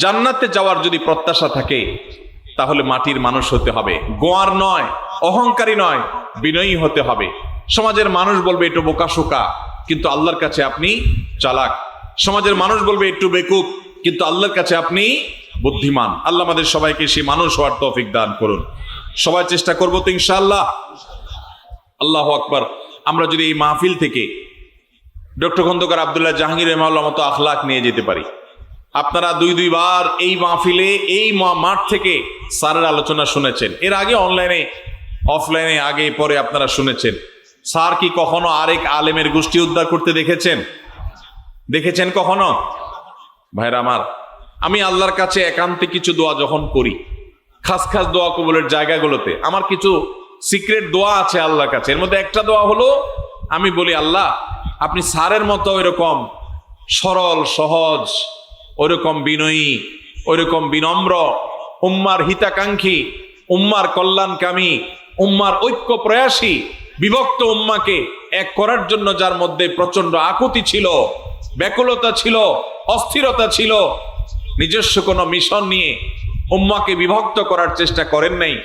জান্নাতে যাওয়ার যদি প্রত্যাশা থাকে তাহলে মাটির মানুষ হতে হবে, গোয়ার নয়, অহংকারী নয়, বিনয়ী হতে হবে। সমাজের মানুষ বলবে একটু বোকাশোকা, কিন্তু আল্লাহর কাছে আপনি চালাক। সমাজের মানুষ বলবে একটু বেকুব, কিন্তু আল্লাহর কাছে আপনি বুদ্ধিমান। আল্লাহ আমাদের সবাইকে সেই মানুষ হওয়ার তৌফিক দান করুন। সবাই চেষ্টা করবো তো ইনশাআল্লাহ। আল্লাহু আকবার। আমরা যদি এই মাহফিল থেকে ডক্টর খন্দকার আব্দুল্লাহ জাহাঙ্গীর রহমাহুল্লাহ মতো আখলাক নিয়ে যেতে পারি। আপনারা দুইবার এই মাহফিলে এই মাঠ থেকে স্যারের আলোচনা শুনেছেন, এর আগে অনলাইনে অফলাইনে আগে পরে আপনারা শুনেছেন। স্যার কি কখনো আরেক আলেমের গোষ্ঠী উদ্ধার করতে দেখেছেন কখনো? ভাইরা আমার, আমি আল্লাহর কাছে একান্তে কিছু দোয়া যখন করি, খাস খাস দোয়া কবুলের জায়গাগুলোতে আমার কিছু সিক্রেট দোয়া আছে আল্লাহর কাছে। এর মধ্যে একটা দোয়া হলো, আমি বলি আল্লাহ আপনি স্যারের মতো ওইরকম সরল সহজ, ওইরকম বিনয়ী, ওইরকম বিনম্র, উম্মার হিতাকাঙ্ক্ষী, উম্মার কল্যাণকামী, উম্মার ঐক্য প্রয়াসী, বিভক্ত উম্মাকে এক করার জন্য যার মধ্যে প্রচন্ড আকুতি ছিল, ব্যাকুলতা ছিল, অস্থিরতা ছিল, নিজস্ব কোনো মিশন নিয়ে উম্মাকে বিভক্ত করার চেষ্টা করেন নাই,